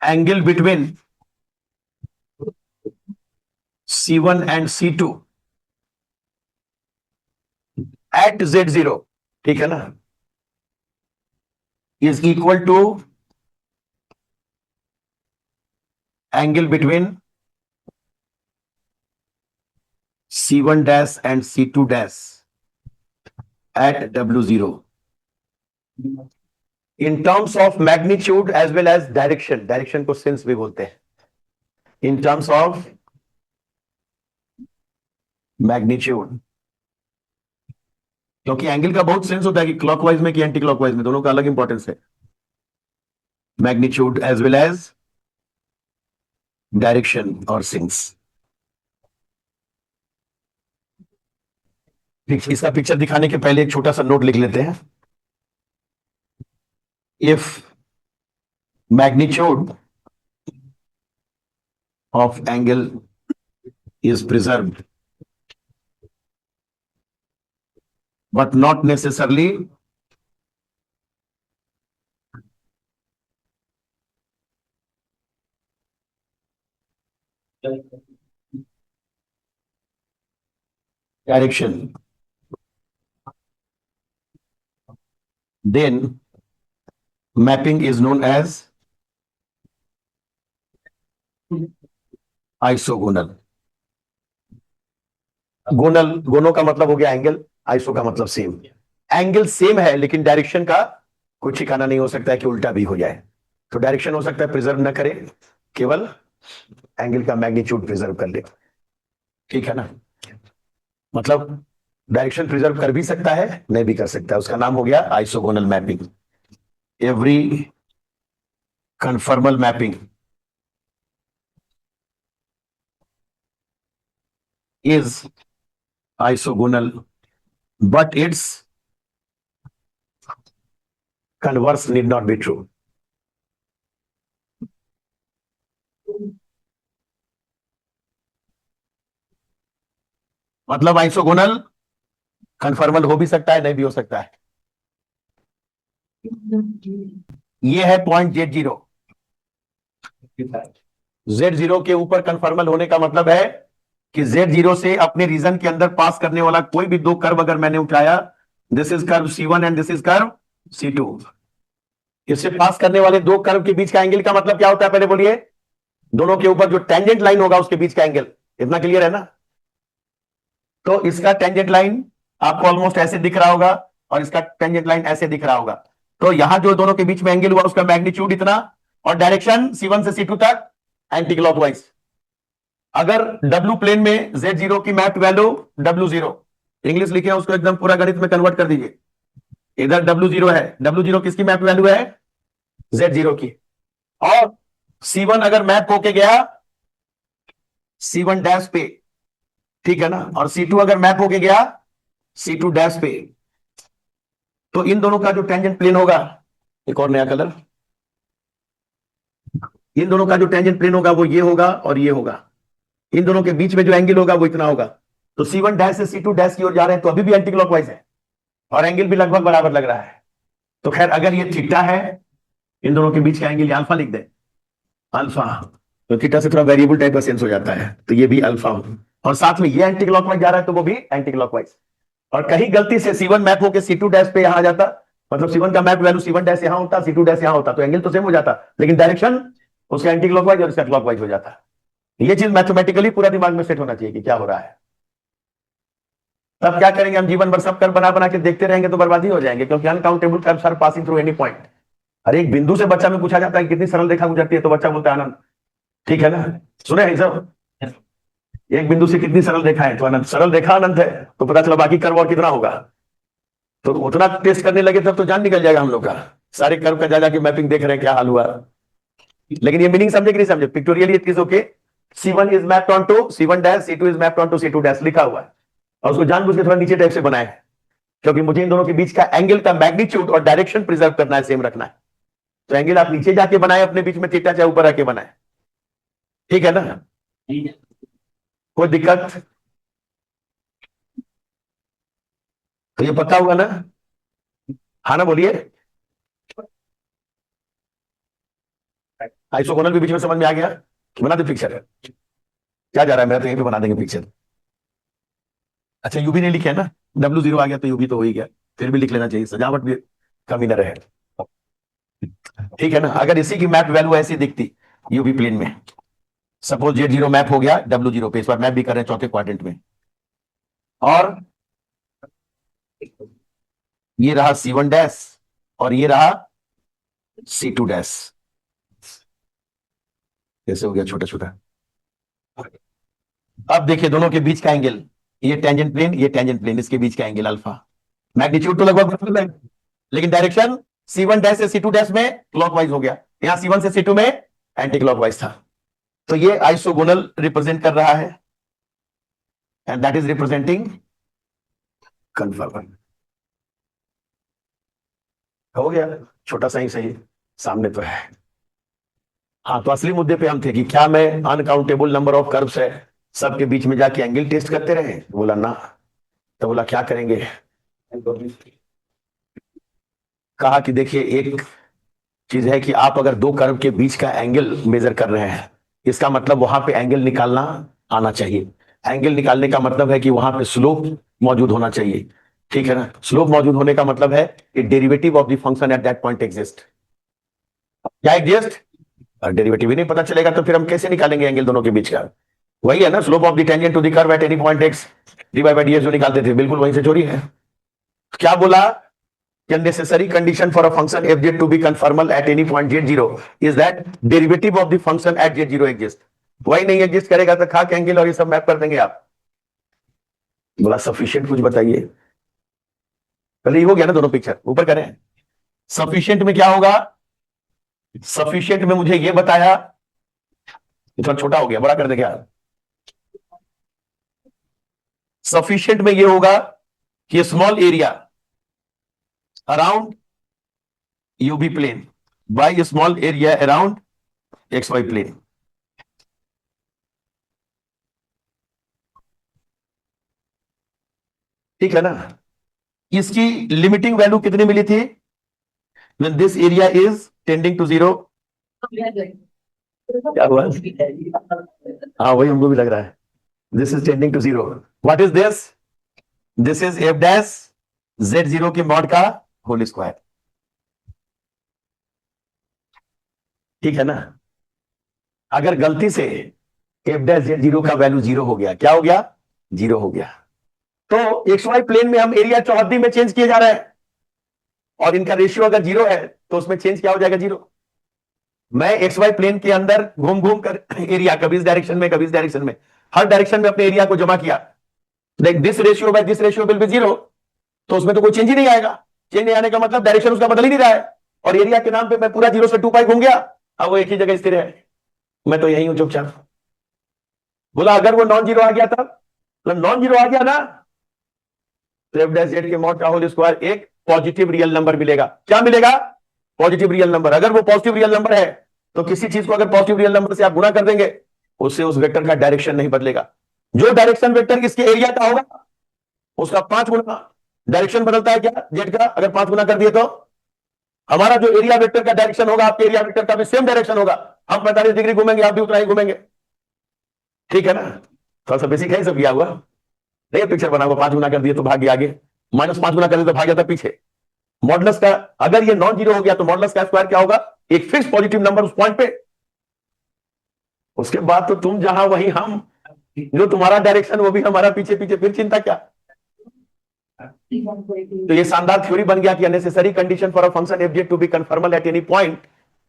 Speaker 1: Angle between C1 and C2 at Z0, ठीक है ना, is equal to angle between C1 dash and C2 dash at W0 in terms of magnitude as well as direction, direction को sense भी बोलते हैं, in terms of magnitude, क्योंकि angle का बहुत सेंस होता है कि क्लॉकवाइज में कि एंटी क्लॉकवाइज में, दोनों का अलग इंपॉर्टेंस है, magnitude as well as direction और सेंस। इसका पिक्चर दिखाने के पहले एक छोटा सा नोट लिख लेते हैं। If magnitude of angle is preserved but not necessarily direction, then mapping is known as isogonal। गोनल, गोनो का मतलब हो गया एंगल, आइसो का मतलब सेम। एंगल सेम है लेकिन डायरेक्शन का कोई ठिकाना नहीं हो सकता है कि उल्टा भी हो जाए। तो डायरेक्शन हो सकता है प्रिजर्व न करे, केवल एंगल का मैग्नीट्यूड प्रिजर्व कर ले, ठीक है ना। मतलब डायरेक्शन प्रिजर्व कर भी सकता है, नहीं भी कर सकता है, उसका नाम हो गया isogonal mapping. Every conformal mapping is isogonal, but its converse need not be true। मतलब आइसोगोनल कन्फर्मल हो भी सकता है, नहीं भी हो सकता है। ये है पॉइंट Z0। Z0 के ऊपर कन्फर्मल होने का मतलब है कि Z0 से अपने रीजन के अंदर पास करने वाला कोई भी दो कर्व अगर मैंने उठाया, this is curve C1 and this is curve C2, इससे पास करने वाले दो कर्व के बीच का एंगल का मतलब क्या होता है, पहले बोलिए। दोनों के ऊपर जो टेंजेंट लाइन होगा उसके बीच का एंगल, इतना क्लियर है ना। तो इसका टेंजेंट लाइन आपको ऑलमोस्ट ऐसे दिख रहा होगा और इसका टेंजेंट लाइन ऐसे दिख रहा होगा। तो यहां जो दोनों के बीच में एंगल हुआ उसका मैग्नीट्यूड इतना, और डायरेक्शन C1 से C2 तक एंटी क्लॉकवाइज। अगर W प्लेन में Z0 की मैप वैल्यू W0, इंग्लिश लिखे हैं उसको एकदम पूरा गणित में कन्वर्ट कर दीजिए। इधर W0 है, W0 किसकी मैप वैल्यू है, Z0 की। और C1 अगर मैप होके गया C1 डैश पे, ठीक है ना, और C2 अगर मैप होके गया C2 डैश पे, तो इन दोनों का जो टेंजेंट प्लेन होगा, एक और नया कलर, इन दोनों का जो टेंजेंट प्लेन होगा वो ये होगा और ये होगा। इन दोनों के बीच में जो एंगल होगा वो इतना होगा। तो C1 डैश से C2 डैश की ओर जा रहे हैं तो अभी भी एंटी क्लॉकवाइज है और एंगल भी लगभग बराबर लग रहा है। तो खैर अगर ये थीटा है, इन दोनों के बीच का एंगल अल्फा लिख दे, अल्फा, तो थीटा से थोड़ा वेरिएबल टाइप का सेंस हो जाता है, तो ये भी अल्फा हो। और साथ में ये एंटी क्लॉकवाइज जा रहा है तो वो भी एंटी क्लॉकवाइज। और कहीं गलती से C1 मैप होकर C2 डैश पे यहां आ जाता, मतलब C1 का मैप वैल्यू C1 डैश यहां होता, C2 डैश यहां होता, तो एंगल तो सेम हो जाता, लेकिन डायरेक्शन उसका एंटी क्लॉकवाइज और इसका क्लॉकवाइज हो जाता। ये चीज मैथमेटिकली पूरा दिमाग में सेट होना चाहिए कि क्या हो रहा है। तब क्या करेंगे हम, जीवन भर सब कर्व बना बना के देखते रहेंगे तो बर्बादी हो जाएंगे, क्योंकि uncountable curves are passing through any point. हर एक बिंदु से बच्चा में पूछा जाता है कितनी सरल रेखा गुजरती है, तो बच्चा बोलता है आनंद, ठीक है ना, सुने हैं सब। एक बिंदु से कितनी सरल रेखा है, तो अनंत, सरल रेखा अनंत है, तो पता चला बाकी कर्व और कितना होगा। तो उतना टेस्ट करने लगे तब तो जान निकल जाएगा हम लोग का, सारे कर्व का जा जाके मैपिंग देख रहे हैं क्या हाल हुआ। लेकिन ये मीनिंग समझे कि नहीं समझे, pictorially it is okay. C1 is mapped on to C1 dash, C2 is mapped on to C2 dash लिखा हुआ है, और उसको जानबूझ के थोड़ा नीचे टाइप से बनाया है, क्योंकि मुझे इन दोनों के बीच का एंगल का मैग्नीट्यूड और डायरेक्शन प्रिजर्व करना है, सेम रखना है। तो एंगल आप नीचे जाके बनाए अपने बीच में, थीटा चाहे ऊपर आके बनाए, ठीक है ना, कोई दिक्कत। तो ये पता हुआ ना, हाँ ना, बोलिए। आइसोगोनल भी बीच में समझ में आ गया कि बना दे पिक्चर है क्या जा रहा है मेरा, तो यहीं पे बना देंगे पिक्चर। अच्छा यूबी नहीं लिखे है ना, W0 आ गया तो यूबी तो हो ही गया, फिर भी लिख लेना चाहिए, सजावट भी कमी न रहे। ठीक है ना, अगर इसी की मैप वैल्यू ऐसी दिखती यूबी प्लेन में, सपोज Z0 मैप हो गया W0 पे, इस बार मैप भी कर रहे हैं चौथे क्वाड्रेंट में, और ये रहा C1 डैश और ये रहा C2 डैश, कैसे हो गया छोटा छोटा। अब देखिए दोनों के बीच का एंगल, ये टेंजेंट प्लेन ये टेंजेंट प्लेन, इसके बीच का एंगल अल्फा, मैग्नीट्यूड तो लगभग बराबर है, लेकिन डायरेक्शन C1 डैश से C2 डैश में क्लॉकवाइज हो गया, यहां C1 से C2 में एंटी क्लॉकवाइज था। तो ये आइसोगोनल रिप्रेजेंट कर रहा है, and that is representing confirm. हो गया, छोटा सा ही सही, सामने तो है। हाँ, तो असली मुद्दे पे हम थे कि क्या मैं अनकाउंटेबल नंबर ऑफ कर्व्स है सबके बीच में जाके एंगल टेस्ट करते रहे, बोला ना। तो बोला क्या करेंगे, कहा कि देखिए एक चीज है कि आप अगर दो कर्व के बीच का एंगल मेजर कर रहे हैं, इसका मतलब वहां पे एंगल निकालना आना चाहिए। एंगल निकालने का मतलब है कि वहां पे स्लोप मौजूद होना चाहिए, ठीक है ना। स्लोप मौजूद होने का मतलब है कि derivative of the function at that point exist, क्या एग्जिस्ट, डेरिवेटिव ही नहीं पता चलेगा तो फिर हम कैसे निकालेंगे एंगल दोनों के बीच का। वही है ना, slope of the tangent to the curve at any point x dy by dx जो निकालते थे, बिल्कुल वहीं से चोरी है। क्या बोला, necessary condition for a function fz to be conformal at any point z0 is that derivative of the function at z0 exist। वही नहीं एग्जिस्ट करेगा तो खाक एंगल और ये सब मैप कर देंगे आप। बोला सफिशिएंट कुछ बताइए, पहले ये हो गया ना दोनों पिक्चर, ऊपर करें। सफिशिएंट में क्या होगा, सफिशिएंट में मुझे ये बताया, इतना छोटा हो गया, बड़ा कर दे क्या। सफिशिएंट में ये होगा कि small area around u v plane by small area around x Y plane. ठीक है ना, इसकी लिमिटिंग वैल्यू कितनी मिली थी, when this area is tending to zero। क्या हुआ, हाँ वही हमको भी लग रहा है, this is tending to zero। what is this, this is f dash z0 के मॉड का होल स्क्वायर। ठीक है ना, अगर गलती से f dash z0 का वैल्यू जीरो हो गया, क्या हो गया, जीरो हो गया, तो एक्स वाई प्लेन में हम एरिया चौहद्दी में चेंज किए जा रहे हैं, और इनका रेशियो अगर जीरो है तो उसमें चेंज क्या हो जाएगा, जीरो। मैं एक्स वाई प्लेन के अंदर घूम घूम कर एरिया कभी इस डायरेक्शन में कभी इस डायरेक्शन में, हर डायरेक्शन में अपने एरिया को जमा किया, like this ratio by this ratio will be zero, तो उसमें तो कोई चेंज ही नहीं आएगा। चेंज नहीं आने का मतलब डायरेक्शन उसका बदल ही नहीं रहा है, और एरिया के नाम पे मैं पूरा 0 से 2 पाई घूम गया, अब वो एक ही जगह स्थिर है, मैं तो यही हूं चुपचाप। बोला अगर वो नॉन जीरो आ गया था, मतलब नॉन जीरो आ गया ना, तो एफ डैश जेड के मॉड का होल स्क्वायर एक पॉजिटिव रियल नंबर मिलेगा। क्या मिलेगा, पॉजिटिव रियल नंबर। अगर वो पॉजिटिव रियल नंबर है तो किसी चीज को अगर पॉजिटिव रियल नंबर से आप गुणा कर देंगे, उससे उस वेक्टर का डायरेक्शन नहीं बदलेगा। जो डायरेक्शन वेक्टर इसके एरिया का होगा उसका 5 गुना डायरेक्शन बदलता है क्या, जेड का, अगर 5 गुना कर दिए तो हमारा जो एरिया वेक्टर का डायरेक्शन होगा आपके एरिया वेक्टर का भी सेम डायरेक्शन होगा, हम 45 डिग्री घूमेंगे आप भी उतना ही घूमेंगे। ठीक है ना, थोड़ा सा बेसिक है, सब किया हुआ नहीं, पिक्चर बना हुआ, 5 गुना कर दिए तो भाग गया आगे, -5 गुना कर दिए तो भाग जाता पीछे। मॉडुलस का अगर ये नॉन जीरो हो गया तो मॉडुलस का स्क्वायर क्या होगा, एक फिक्स पॉजिटिव नंबर उस पॉइंट पे, उसके बाद तो तुम जहां वही हम, जो तुम्हारा डायरेक्शन वो भी हमारा पीछे पीछे, फिर चिंता क्या। तो ये शानदार थ्योरी बन गया कि unnecessary condition for a function f z to be conformal at any point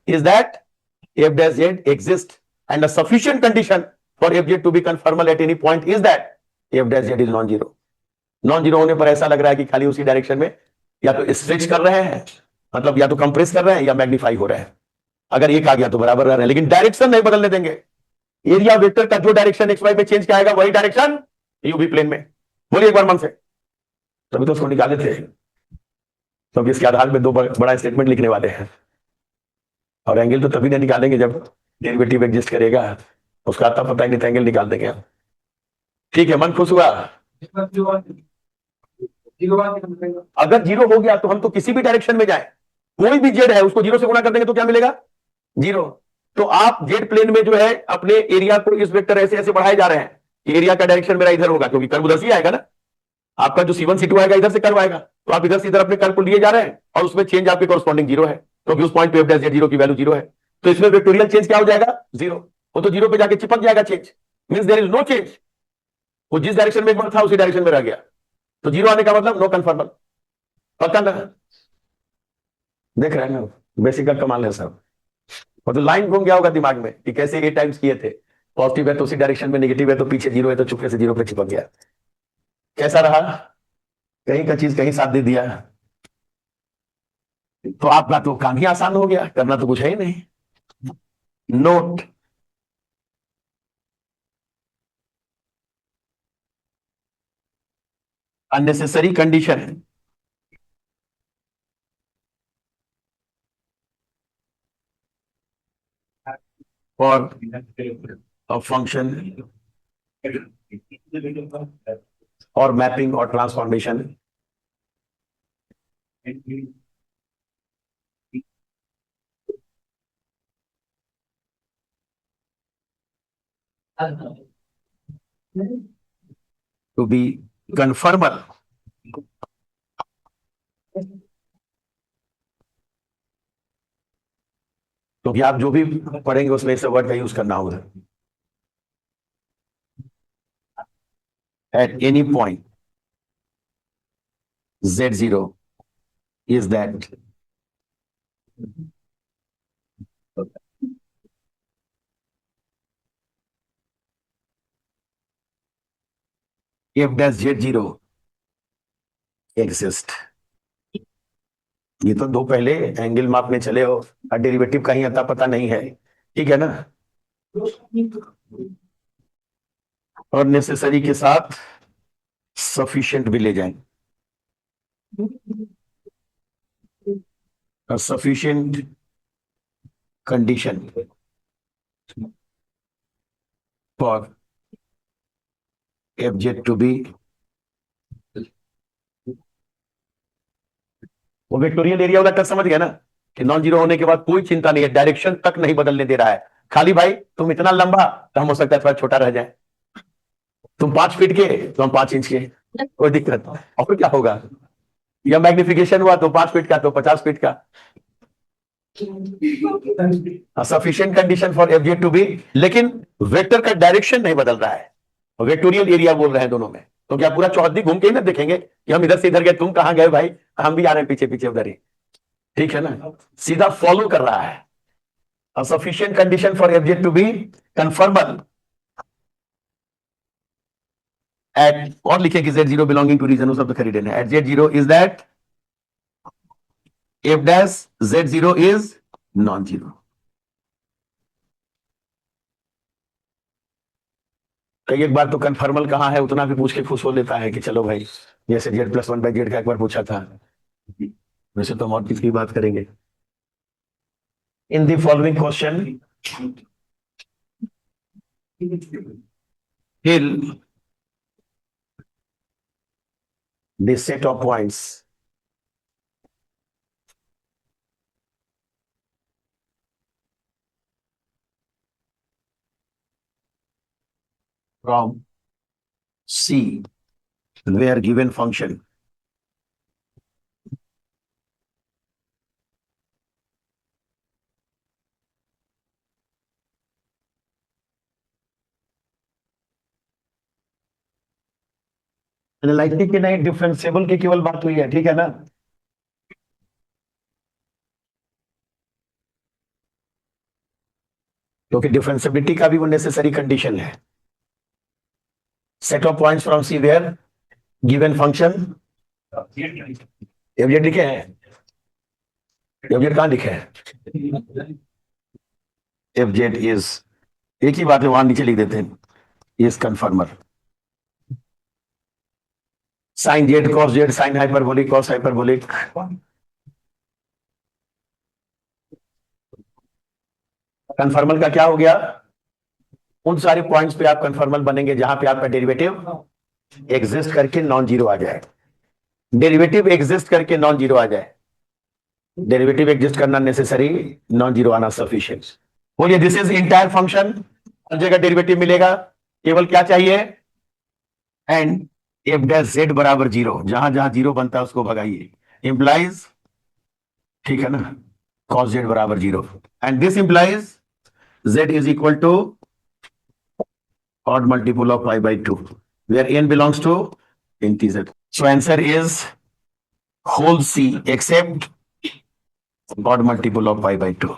Speaker 1: is that f dash z exist, and a sufficient condition for f z to be conformal at any point is that f dash z is non zero. Non zero होने पर ऐसा लग रहा है कि खाली उसी direction में या तो स्ट्रेच कर रहे हैं, मतलब या तो कंप्रेस कर रहे हैं या मैग्नीफाई हो रहे हैं। अगर एक आ गया तो बराबर रह रहे हैं, लेकिन डायरेक्शन नहीं बदलने देंगे। एरिया वेक्टर का जो डायरेक्शन एक्स वाई में चेंज किया आएगा वही डायरेक्शन यूवी प्लेन में। बोलिए एक बार मन से, तभी तो उसको निकाले थे, क्योंकि इसके आधार में दो बड़ा स्टेटमेंट लिखने वाले हैं, और एंगल तो तभी नहीं निकालेंगे जब डेरिवेटिव एग्जिस्ट करेगा, उसका आता पता ही नहीं था, एंगल निकाल देंगे। ठीक है, मन खुश हुआ। अगर जीरो हो गया तो हम तो किसी भी डायरेक्शन में जाए, कोई भी जेड है उसको जीरो से गुणा कर देंगे तो क्या मिलेगा, जीरो। तो आप जेड प्लेन में जो है अपने एरिया को इस वेक्टर ऐसे ऐसे बढ़ाए जा रहे हैं कि एरिया का डायरेक्शन मेरा इधर होगा, क्योंकि कर्व उधर से ही आएगा ना, आपका जो C1 C2 आएगा इधर से कर्व आएगा, तो आप इधर से इधर अपने कर्व को लिए जा रहे हैं और उसमें चेंज आपके कॉरस्पॉन्डिंग जीरो है, क्योंकि उस पॉइंट पे f डैश जीरो की वैल्यू जीरो है, तो इसमें वेक्टोरियल चेंज क्या हो जाएगा, जीरो। वो तो जीरो पे जाके चिपक जाएगा change, means there is no change. वो जिस डायरेक्शन में एक बार था उसी डायरेक्शन में रह गया, तो जीरो आने का मतलब नो कन्फर्मल। पता ना, देख रहे हैं ना, बेसिक का कमाल है सब। मतलब लाइन घूम गया होगा दिमाग में कि कैसे ए टाइम्स किए थे, पॉजिटिव है तो उसी डायरेक्शन में, नेगेटिव है तो पीछे जीरो है तो चुपके से जीरो पे चिपक गया। कैसा रहा, कहीं का चीज कहीं साथ दे दिया, तो आपका तो काम ही आसान हो गया, करना तो कुछ है ही नहीं। Note, unnecessary condition for a function or mapping or transformation to be conformal तो कि आप जो भी पढ़ेंगे उसमें इस वर्ड का यूज करना होगा। At any point Z0 is that if dash Z0 exist। ये तो दो पहले एंगल मापने चले हो और डेरिवेटिव का ही अता पता नहीं है, ठीक है ना, और नेसेसरी के साथ सफिशिएंट भी ले जाएं, और sufficient condition for FZ to be, वो विक्टोरियल एरिया वाला टच समझ गया ना, कि नॉन जीरो होने के बाद कोई चिंता नहीं है, डायरेक्शन तक नहीं बदलने दे रहा है, खाली भाई तुम इतना लंबा तो हम हो सकता है थोड़ा छोटा रह जाए, तुम 5 फीट के तो हम 5 इंच के, कोई दिक्कत नहीं। और फिर क्या होगा, या मैग्निफिकेशन हुआ तो 5 फीट का तो 50 फीट का, sufficient condition for FZ to be, लेकिन वेक्टर का डायरेक्शन नहीं बदल रहा है, वेक्टोरियल एरिया बोल रहे हैं दोनों में, तो क्या पूरा चौहद्दी घूम के ही ना देखेंगे कि हम इधर से इधर गए, तुम कहां गए भाई, हम भी आ रहे हैं पीछे पीछे उधर ही, ठीक है ना, सीधा फॉलो कर रहा है। A sufficient condition for FZ to be conformal at, और लिखे कि Z0 belonging to region, वो सब तो खरीदे हैं, at Z0 is that F dash Z0 is non-zero। कई एक बार तो कन्फर्मल कहाँ है उतना भी पूछ के खुश हो लेता है कि चलो भाई, जैसे Z+1/Z का एक बार पूछा था, वैसे तो हम और किसकी बात करेंगे। In the following question fill the set of points from C where given function analytic के नहीं, डिफरेंशिएबल की केवल बात हुई है, ठीक है ना, क्योंकि डिफरेंशिएबिलिटी का भी वो नेसेसरी कंडीशन है। Set of points from C where given function FZ लिखे हैं, FZ कहां लिखे हैं, FZ इज, एक ही बात है वहां नीचे लिख देते हैं, is conformal, sine z cos z sine hyperbolic cos hyperbolic, conformal का क्या हो गया, उन सारे पॉइंट्स पे आप कन्फर्मल बनेंगे जहां पे आपका डेरिवेटिव एग्जिस्ट करके नॉन जीरो आ जाए, डेरिवेटिव एग्जिस्ट करके नॉन जीरो आ जाए, डेरिवेटिव एग्जिस्ट करना नेसेसरी, नॉन जीरो आना सफिशिएंट। बोलिए दिस इज इंटायर फंक्शन, हर जगह डेरिवेटिव मिलेगा, केवल क्या चाहिए, एंड एफ डैश जेड बराबर 0, जहां जहां 0 बनता है उसको भगाइए, इंप्लाइज, ठीक है ना, cos z बराबर 0, and this implies z is equal to odd multiple of pi by 2, where n belongs to integer. So answer is whole C except odd multiple of pi by 2.